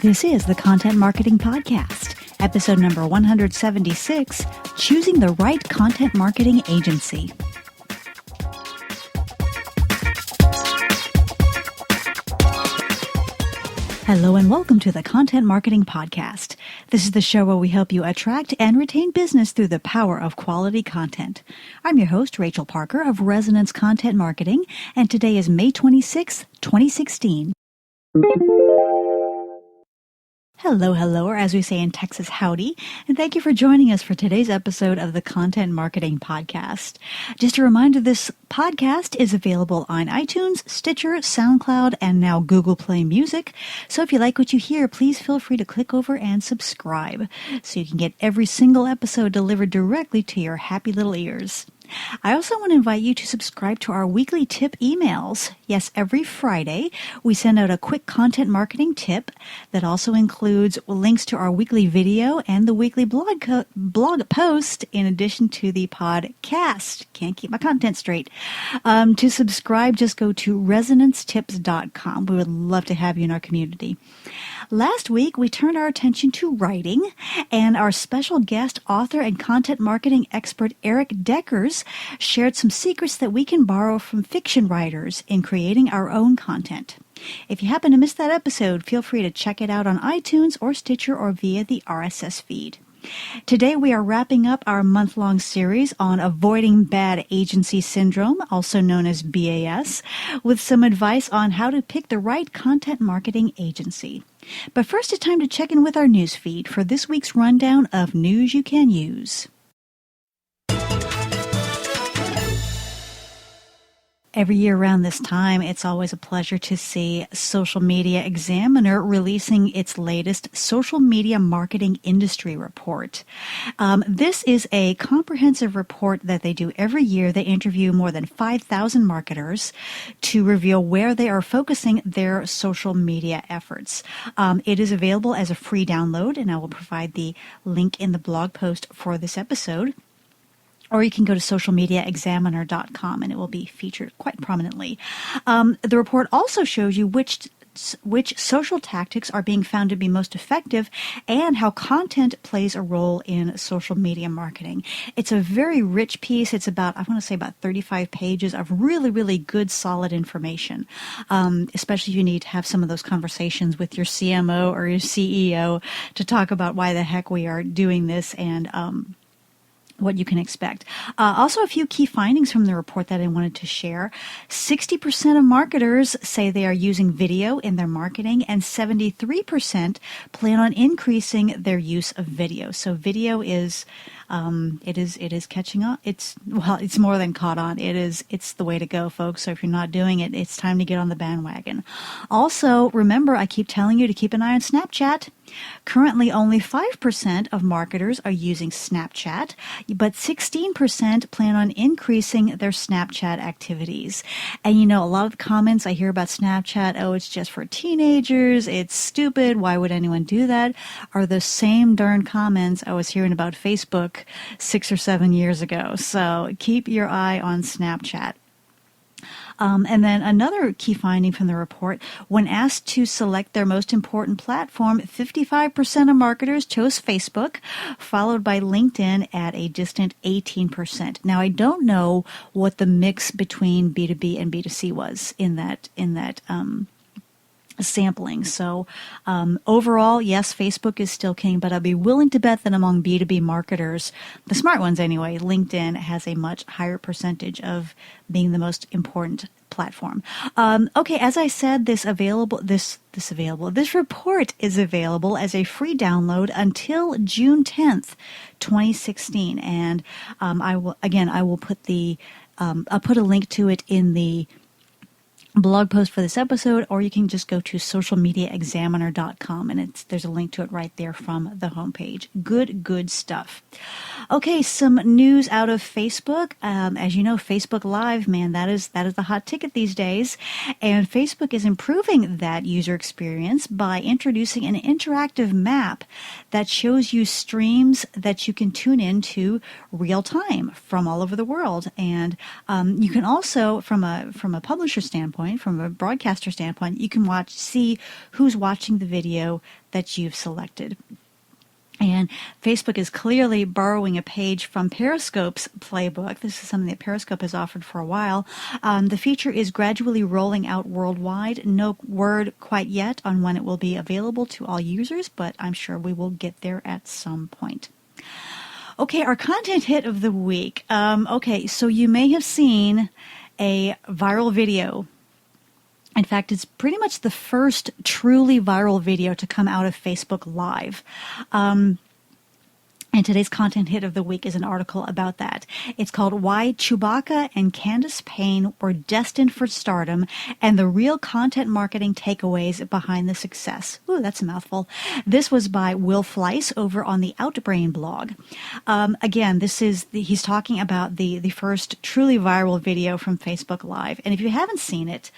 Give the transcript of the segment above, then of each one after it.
This is the Content Marketing Podcast, episode number 176, Choosing the Right Content Marketing Agency. Hello and welcome to the Content Marketing Podcast. This is the show where we help you attract and retain business through the power of quality content. I'm your host, Rachel Parker of Resonance Content Marketing, and today is May 26th, 2016. Hello, or as we say in Texas, howdy, and thank you for joining us for today's episode of the Content Marketing Podcast. Just a reminder, this podcast is available on iTunes, Stitcher, SoundCloud, and now Google Play Music. So if you like what you hear, please feel free to click over and subscribe so you can get every single episode delivered directly to your happy little ears. I also want to invite you to subscribe to our weekly tip emails. Yes, every Friday, we send out a quick content marketing tip that also includes links to our weekly video and the weekly blog post in addition to the podcast. Can't keep my content straight. To subscribe, just go to resonancetips.com. We would love to have you in our community. Last week, we turned our attention to writing, and our special guest, author and content marketing expert Eric Deckers shared some secrets that we can borrow from fiction writers in creating our own content. If you happen to miss that episode, feel free to check it out on iTunes or Stitcher or via the RSS feed. Today we are wrapping up our month-long series on avoiding bad agency syndrome, also known as BAS, with some advice on how to pick the right content marketing agency. But first, it's time to check in with our news feed for this week's rundown of news you can use. Every year around this time, it's always a pleasure to see Social Media Examiner releasing its latest social media marketing industry report. This is a comprehensive report that they do every year. They interview more than 5,000 marketers to reveal where they are focusing their social media efforts. It is available as a free download, and I will provide the link in the blog post for this episode. Or you can go to socialmediaexaminer.com and it will be featured quite prominently. The report also shows you which social tactics are being found to be most effective and how content plays a role in social media marketing. It's a very rich piece. It's about 35 pages of really, really good, solid information, especially if you need to have some of those conversations with your CMO or your CEO to talk about why the heck we are doing this and what you can expect. Also, a few key findings from the report that I wanted to share. 60% of marketers say they are using video in their marketing, and 73% plan on increasing their use of video. So video is it is catching on. It's more than caught on. It's the way to go, folks. So if you're not doing it, it's time to get on the bandwagon. Also, remember, I keep telling you to keep an eye on Snapchat. Currently, only 5% of marketers are using Snapchat, but 16% plan on increasing their Snapchat activities. And a lot of the comments I hear about Snapchat, it's just for teenagers, it's stupid, why would anyone do that, are the same darn comments I was hearing about Facebook 6 or 7 years ago. So keep your eye on Snapchat. And then another key finding from the report, when asked to select their most important platform, 55% of marketers chose Facebook, followed by LinkedIn at a distant 18%. Now, I don't know what the mix between B2B and B2C was in that sampling. So overall, yes, Facebook is still king, but I'll be willing to bet that among B2B marketers, the smart ones anyway, LinkedIn has a much higher percentage of being the most important platform. Okay, as I said, this report is available as a free download until June 10th, 2016. And I will put I'll put a link to it in the blog post for this episode, or you can just go to socialmediaexaminer.com and there's a link to it right there from the homepage. Good stuff. Okay, some news out of Facebook. As you know, Facebook Live, man, that is the hot ticket these days. And Facebook is improving that user experience by introducing an interactive map that shows you streams that you can tune into real time from all over the world. And you can also, from a publisher standpoint, from a broadcaster standpoint, you can see who's watching the video that you've selected. And Facebook is clearly borrowing a page from Periscope's playbook. This is something that Periscope has offered for a while. The feature is gradually rolling out worldwide. No word quite yet on when it will be available to all users, but I'm sure we will get there at some point. Okay, our content hit of the week. Okay, so you may have seen a viral video. In fact, it's pretty much the first truly viral video to come out of Facebook Live. And today's content hit of the week is an article about that. It's called Why Chewbacca and Candace Payne Were Destined for Stardom and the Real Content Marketing Takeaways Behind the Success. Ooh, that's a mouthful. This was by Will Fleiss over on the Outbrain blog. Again, he's talking about the first truly viral video from Facebook Live. And if you haven't seen it,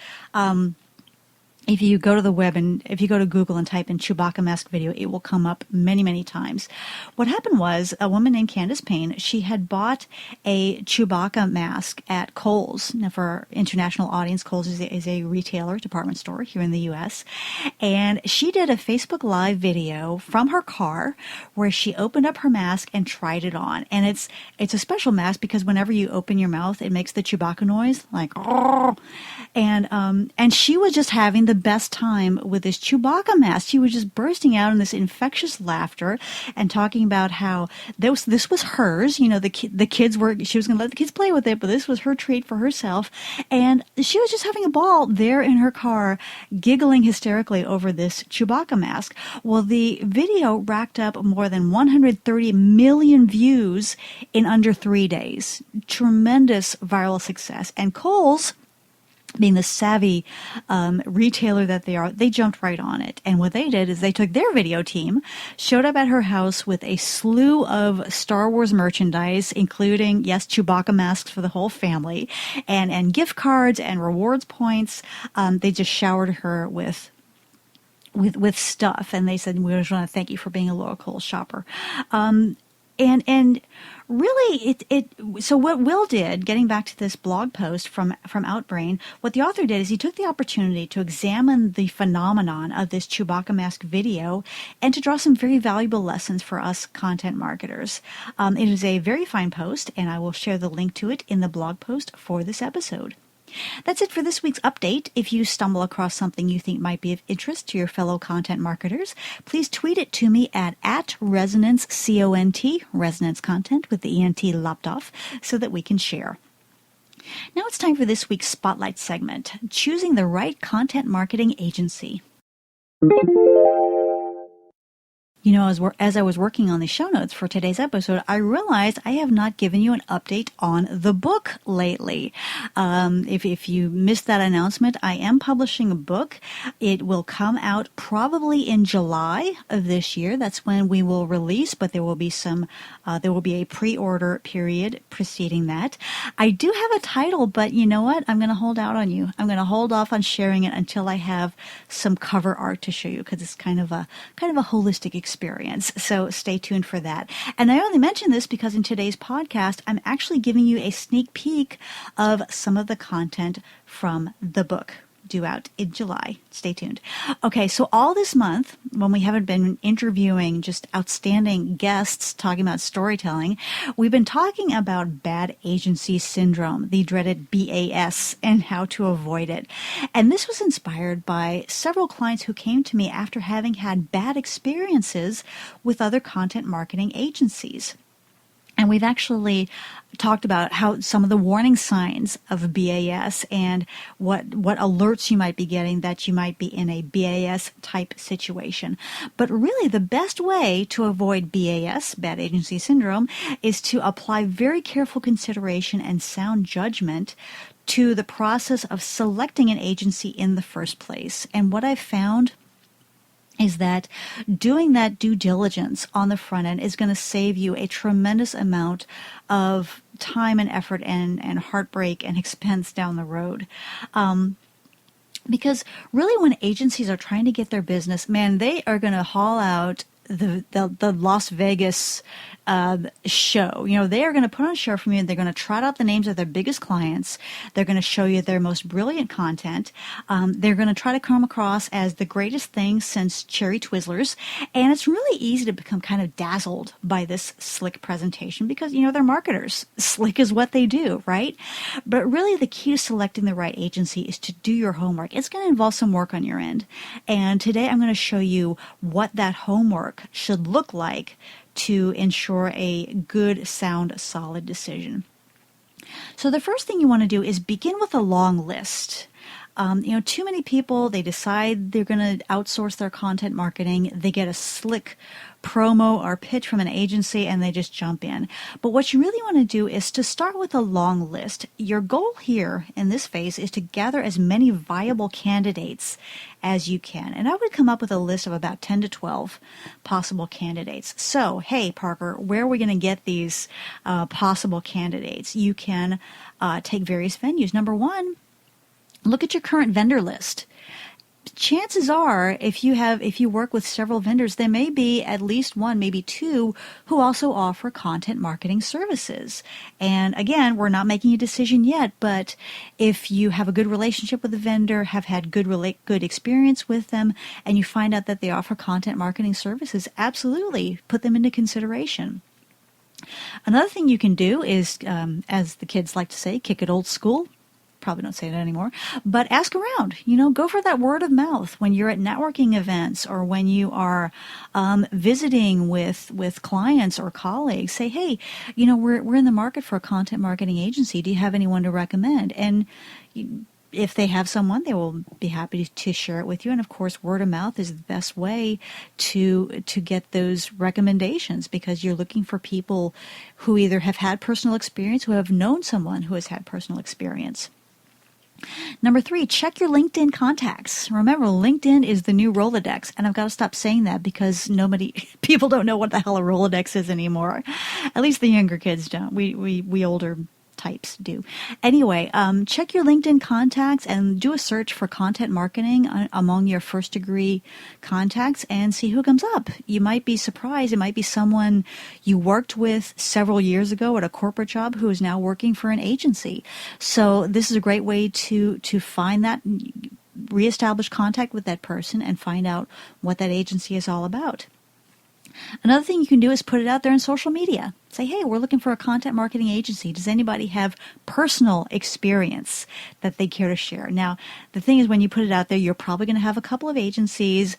if you go to the web and if you go to Google and type in Chewbacca mask video, it will come up many, many times. What happened was a woman named Candace Payne, she had bought a Chewbacca mask at Kohl's. Now, for our international audience, Kohl's is a retailer, department store here in the U.S. And she did a Facebook Live video from her car where she opened up her mask and tried it on. And it's a special mask because whenever you open your mouth, it makes the Chewbacca noise, like, oh. And she was just having the best time with this Chewbacca mask. She was just bursting out in this infectious laughter and talking about how this was hers. You know, she was going to let the kids play with it, but this was her treat for herself. And she was just having a ball there in her car, giggling hysterically over this Chewbacca mask. Well, the video racked up more than 130 million views in under 3 days. Tremendous viral success. And Kohl's, being the savvy retailer that they are, they jumped right on it. And what they did is they took their video team, showed up at her house with a slew of Star Wars merchandise, including, yes, Chewbacca masks for the whole family, and gift cards and rewards points. They just showered her with stuff. And they said, we just want to thank you for being a loyal Kohl's shopper. And really, so what Will did, getting back to this blog post from Outbrain, what the author did is he took the opportunity to examine the phenomenon of this Chewbacca mask video and to draw some very valuable lessons for us content marketers. It is a very fine post, and I will share the link to it in the blog post for this episode. That's it for this week's update. If you stumble across something you think might be of interest to your fellow content marketers, please tweet it to me at Resonance, CONT, Resonance Content with the ENT lopped off, so that we can share. Now it's time for this week's Spotlight segment, choosing the right content marketing agency. You know, as I was working on the show notes for today's episode, I realized I have not given you an update on the book lately. If you missed that announcement, I am publishing a book. It will come out probably in July of this year. That's when we will release, but there will be a pre-order period preceding that. I do have a title, but you know what? I'm going to hold out on you. I'm going to hold off on sharing it until I have some cover art to show you, because it's kind of a holistic experience. So stay tuned for that. And I only mention this because in today's podcast, I'm actually giving you a sneak peek of some of the content from the book, due out in July. Stay tuned. Okay, so all this month, when we haven't been interviewing just outstanding guests talking about storytelling, we've been talking about bad agency syndrome, the dreaded BAS, and how to avoid it. And this was inspired by several clients who came to me after having had bad experiences with other content marketing agencies. And we've actually talked about how some of the warning signs of BAS and what alerts you might be getting that you might be in a BAS type situation. But really the best way to avoid BAS, bad agency syndrome, is to apply very careful consideration and sound judgment to the process of selecting an agency in the first place. And what I've found is that doing that due diligence on the front end is going to save you a tremendous amount of time and effort and heartbreak and expense down the road. Because really when agencies are trying to get their business, man, they are going to haul out the Las Vegas show. You know, they are going to put on a show for you, and they're going to trot out the names of their biggest clients. They're going to show you their most brilliant content. They're going to try to come across as the greatest thing since cherry Twizzlers. And it's really easy to become kind of dazzled by this slick presentation because, you know, they're marketers. Slick is what they do, right? But really the key to selecting the right agency is to do your homework. It's going to involve some work on your end. And today I'm going to show you what that homework should look like to ensure a good, sound, solid decision. So the first thing you want to do is begin with a long list. You know, too many people, they decide they're going to outsource their content marketing. They get a slick promo or pitch from an agency and they just jump in. But what you really want to do is to start with a long list. Your goal here in this phase is to gather as many viable candidates as you can. And I would come up with a list of about 10 to 12 possible candidates. So, hey, Parker, where are we going to get these possible candidates? You can take various venues. Number one, look at your current vendor list. Chances are, if you work with several vendors, there may be at least one, maybe two, who also offer content marketing services. And again, we're not making a decision yet, but if you have a good relationship with the vendor, have had good experience with them, and you find out that they offer content marketing services, absolutely put them into consideration. Another thing you can do is, as the kids like to say, kick it old school. Probably don't say that anymore, but ask around, you know, go for that word of mouth when you're at networking events or when you are visiting with clients or colleagues. Say, hey, you know, we're in the market for a content marketing agency. Do you have anyone to recommend? And if they have someone, they will be happy to share it with you. And of course, word of mouth is the best way to get those recommendations because you're looking for people who either have had personal experience, who have known someone who has had personal experience. Number 3, check your LinkedIn contacts. Remember, LinkedIn is the new Rolodex, and I've got to stop saying that because people don't know what the hell a Rolodex is anymore. At least the younger kids don't. We older types do. Anyway, check your LinkedIn contacts and do a search for content marketing among your first degree contacts and see who comes up. You might be surprised. It might be someone you worked with several years ago at a corporate job who is now working for an agency. So this is a great way to find that, reestablish contact with that person and find out what that agency is all about. Another thing you can do is put it out there in social media. Say, hey, we're looking for a content marketing agency. Does anybody have personal experience that they care to share? Now, the thing is, when you put it out there, you're probably going to have a couple of agencies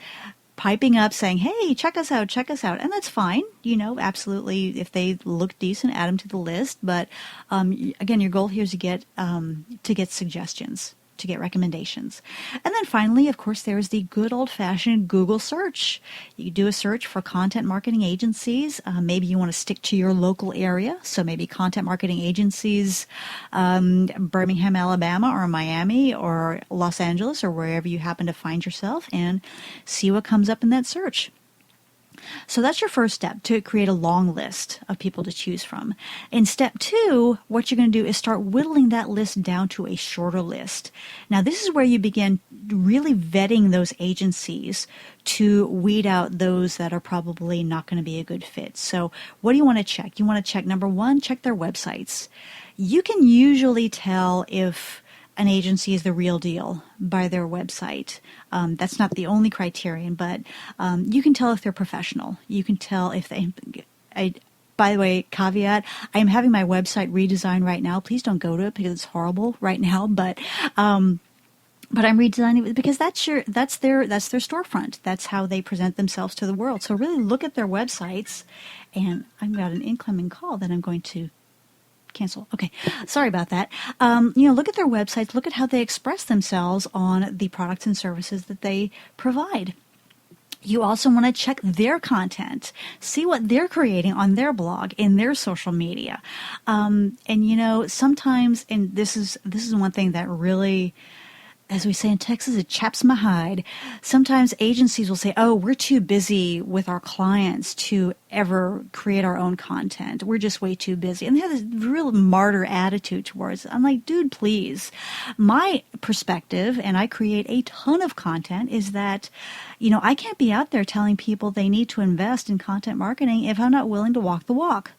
piping up saying, hey, check us out. And that's fine. You know, absolutely. If they look decent, add them to the list. But again, your goal here is to get suggestions, to get recommendations. And then finally, of course, there's the good old-fashioned Google search. You do a search for content marketing agencies. Maybe you want to stick to your local area. So maybe content marketing agencies, Birmingham, Alabama, or Miami, or Los Angeles, or wherever you happen to find yourself, and see what comes up in that search. So that's your first step, to create a long list of people to choose from. In step 2, what you're going to do is start whittling that list down to a shorter list. Now, this is where you begin really vetting those agencies to weed out those that are probably not going to be a good fit. So what do you want to check? You want to check, number 1, check their websites. You can usually tell if an agency is the real deal by their website. That's not the only criterion, but you can tell if they're professional. You can tell if they... By the way, caveat, I am having my website redesigned right now. Please don't go to it because it's horrible right now, but I'm redesigning it because that's their storefront. That's how they present themselves to the world. So really look at their websites, and I've got an incoming call that I'm going to cancel. Okay. Sorry about that. Look at their websites, look at how they express themselves on the products and services that they provide. You also want to check their content, see what they're creating on their blog, in their social media. Sometimes, and this is one thing that really as we say in Texas, it chaps my hide. Sometimes agencies will say, oh, we're too busy with our clients to ever create our own content. We're just way too busy. And they have this real martyr attitude towards it. I'm like, dude, please. My perspective, and I create a ton of content, is that, I can't be out there telling people they need to invest in content marketing if I'm not willing to walk the walk.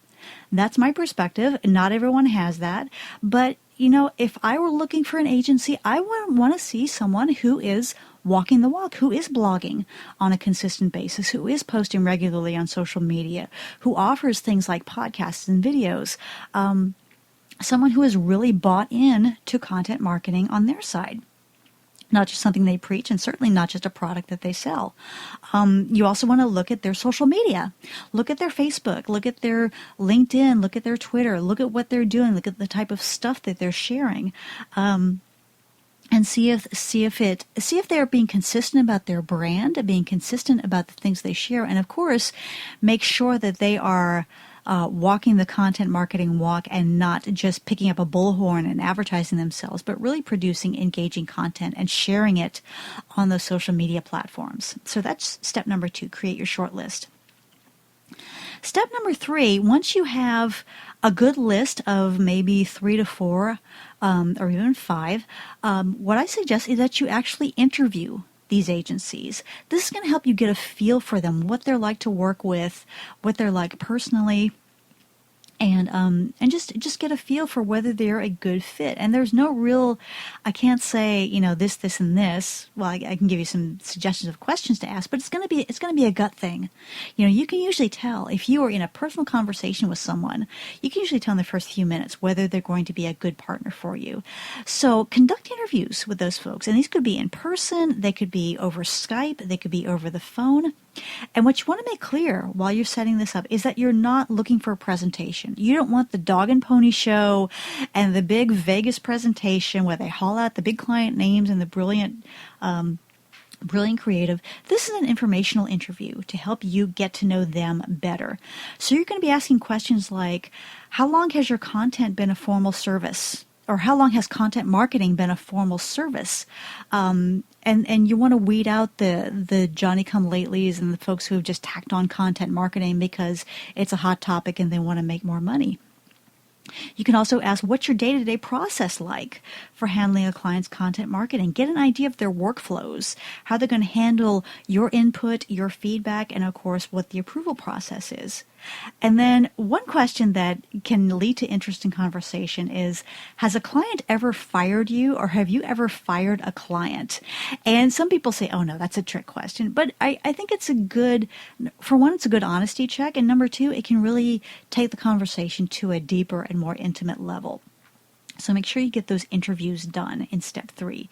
That's my perspective. Not everyone has that. But, if I were looking for an agency, I would want to see someone who is walking the walk, who is blogging on a consistent basis, who is posting regularly on social media, who offers things like podcasts and videos. Someone who has really bought in to content marketing on their side. Not just something they preach, and certainly not just a product that they sell. You also want to look at their social media. Look at their Facebook. Look at their LinkedIn. Look at their Twitter. Look at what they're doing. Look at the type of stuff that they're sharing. And see if they're being consistent about their brand, being consistent about the things they share, and of course, make sure that they are walking the content marketing walk and not just picking up a bullhorn and advertising themselves, but really producing engaging content and sharing it on those social media platforms. So that's step number 2, create your short list. Step number 3, once you have a good list of maybe 3 to 4 or even 5, what I suggest is that you actually interview these agencies. This is going to help you get a feel for them, what they're like to work with, what they're like personally, and just get a feel for whether they're a good fit. And there's no real, I can't say, this, and this. Well, I can give you some suggestions of questions to ask, but it's going to be a gut thing. You can usually tell if you are in a personal conversation with someone, you can usually tell in the first few minutes whether they're going to be a good partner for you. So conduct interviews with those folks, and these could be in person, they could be over Skype, they could be over the phone. And what you want to make clear while you're setting this up is that you're not looking for a presentation. You don't want the dog and pony show and the big Vegas presentation where they haul out the big client names and the brilliant creative. This is an informational interview to help you get to know them better. So you're going to be asking questions like, how long has your content been a formal service? Or how long has content marketing been a formal service? And you want to weed out the Johnny-come-latelys and the folks who have just tacked on content marketing because it's a hot topic and they want to make more money. You can also ask, what's your day-to-day process like for handling a client's content marketing? Get an idea of their workflows, how they're going to handle your input, your feedback, and of course, what the approval process is. And then one question that can lead to interesting conversation is, has a client ever fired you, or have you ever fired a client? And some people say, oh no, that's a trick question. But I think it's for one, it's a good honesty check. And number 2, it can really take the conversation to a deeper and more intimate level. So make sure you get those interviews done in step 3.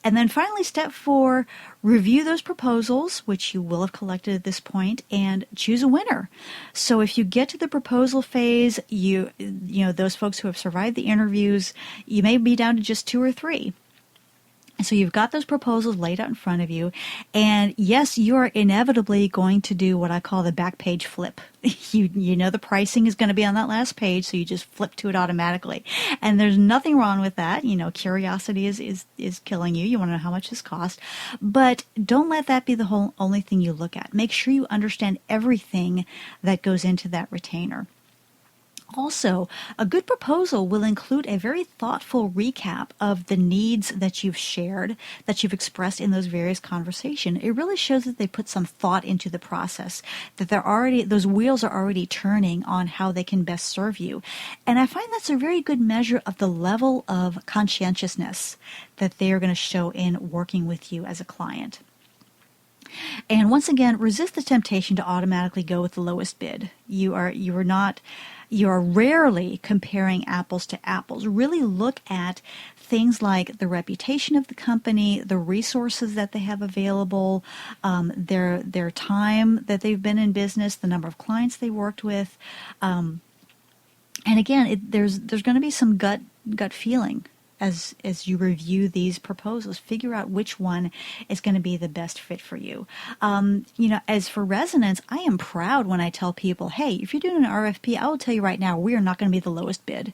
And then finally, step 4, review those proposals, which you will have collected at this point, and choose a winner. So if you get to the proposal phase, you know, those folks who have survived the interviews, you may be down to just 2 or 3. So you've got those proposals laid out in front of you. And yes, you are inevitably going to do what I call the back page flip. You know the pricing is going to be on that last page, so you just flip to it automatically. And there's nothing wrong with that. Curiosity is killing you. You want to know how much this costs. But don't let that be the only thing you look at. Make sure you understand everything that goes into that retainer. Also, a good proposal will include a very thoughtful recap of the needs that you've shared, that you've expressed in those various conversations. It really shows that they put some thought into the process, that those wheels are already turning on how they can best serve you. And I find that's a very good measure of the level of conscientiousness that they are going to show in working with you as a client. And once again, resist the temptation to automatically go with the lowest bid. You are rarely comparing apples to apples. Really look at things like the reputation of the company, the resources that they have available, their time that they've been in business, the number of clients they worked with. And again, there's going to be some gut feeling as you review these proposals, figure out which one is going to be the best fit for you. As for resonance, I am proud when I tell people, hey, if you're doing an RFP, I will tell you right now, we are not going to be the lowest bid.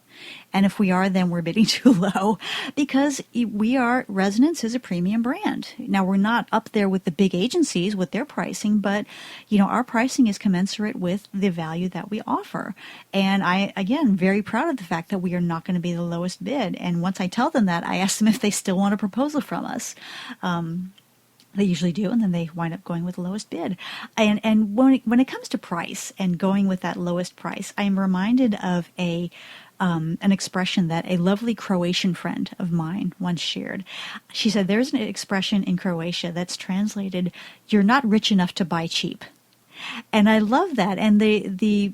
And if we are, then we're bidding too low, because Resonance is a premium brand. Now, we're not up there with the big agencies with their pricing, but our pricing is commensurate with the value that we offer. And I, again, very proud of the fact that we are not going to be the lowest bid. And once I tell them that, I ask them if they still want a proposal from us. They usually do, and then they wind up going with the lowest bid. And when it comes to price and going with that lowest price, I am reminded of an expression that a lovely Croatian friend of mine once shared. She said, there's an expression in Croatia that's translated, "You're not rich enough to buy cheap." And I love that. And the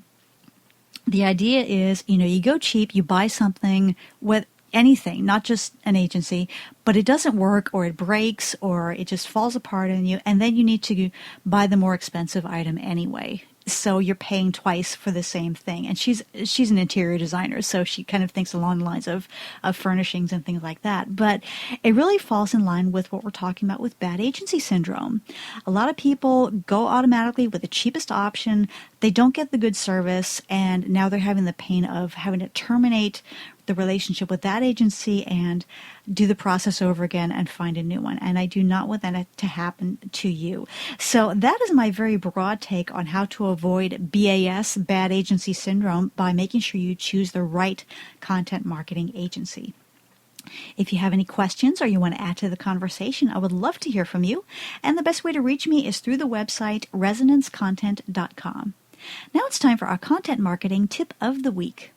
idea is, you go cheap, you buy something with anything, not just an agency, but it doesn't work, or it breaks, or it just falls apart on you, and then you need to buy the more expensive item anyway. So you're paying twice for the same thing. And she's an interior designer, so she kind of thinks along the lines of furnishings and things like that. But it really falls in line with what we're talking about with bad agency syndrome. A lot of people go automatically with the cheapest option. They don't get the good service, and now they're having the pain of having to terminate the relationship with that agency and do the process over again and find a new one. And I do not want that to happen to you. So that is my very broad take on how to avoid BAS, bad agency syndrome, by making sure you choose the right content marketing agency. If you have any questions or you want to add to the conversation, I would love to hear from you. And the best way to reach me is through the website resonancecontent.com. Now it's time for our content marketing tip of the week.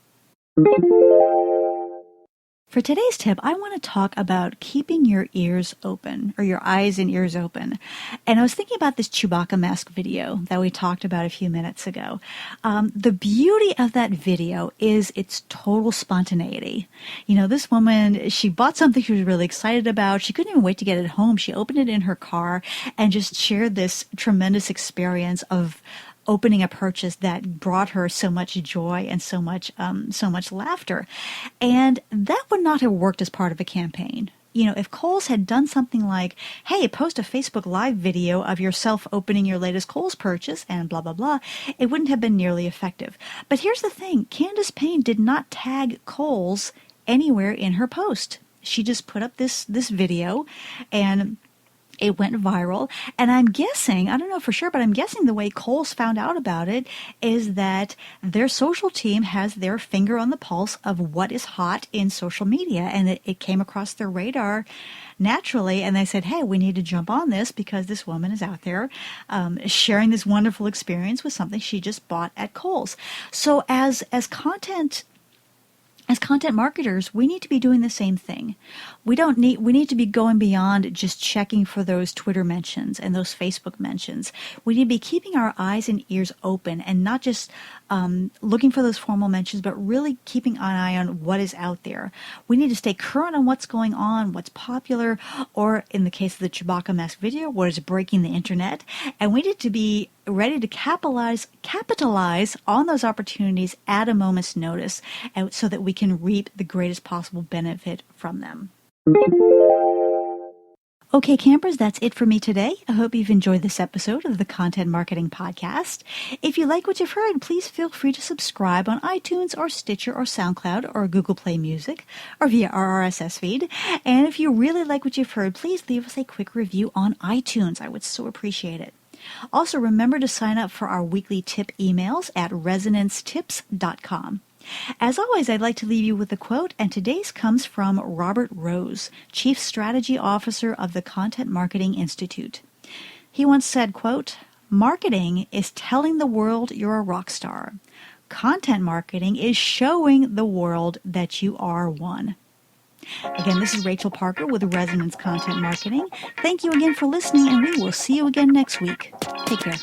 For today's tip, I want to talk about keeping your ears open, or your eyes and ears open. And I was thinking about this Chewbacca mask video that we talked about a few minutes ago. The beauty of that video is its total spontaneity. This woman, she bought something she was really excited about. She couldn't even wait to get it home. She opened it in her car and just shared this tremendous experience of opening a purchase that brought her so much joy and so much laughter. And that would not have worked as part of a campaign. If Kohl's had done something like, hey, post a Facebook Live video of yourself opening your latest Kohl's purchase and blah, blah, blah, it wouldn't have been nearly effective. But here's the thing. Candace Payne did not tag Kohl's anywhere in her post. She just put up this video, and it went viral. And I'm guessing, I don't know for sure, but I'm guessing the way Kohl's found out about it is that their social team has their finger on the pulse of what is hot in social media. And it came across their radar naturally. And they said, hey, we need to jump on this because this woman is out there sharing this wonderful experience with something she just bought at Kohl's. So as content marketers, we need to be doing the same thing. We need to be going beyond just checking for those Twitter mentions and those Facebook mentions. We need to be keeping our eyes and ears open and not just looking for those formal mentions, but really keeping an eye on what is out there. We need to stay current on what's going on, what's popular, or in the case of the Chewbacca mask video, what is breaking the internet. And we need to be ready to capitalize on those opportunities at a moment's notice, so that we can reap the greatest possible benefit from them. Okay, campers, that's it for me today. I hope you've enjoyed this episode of the Content Marketing Podcast. If you like what you've heard, please feel free to subscribe on iTunes or Stitcher or SoundCloud or Google Play Music or via our RSS feed. And if you really like what you've heard, please leave us a quick review on iTunes. I would so appreciate it. Also, remember to sign up for our weekly tip emails at resonancetips.com. As always, I'd like to leave you with a quote, and today's comes from Robert Rose, Chief Strategy Officer of the Content Marketing Institute. He once said, quote, "Marketing is telling the world you're a rock star. Content marketing is showing the world that you are one." Again, this is Rachel Parker with Resonance Content Marketing. Thank you again for listening, and we will see you again next week. Take care.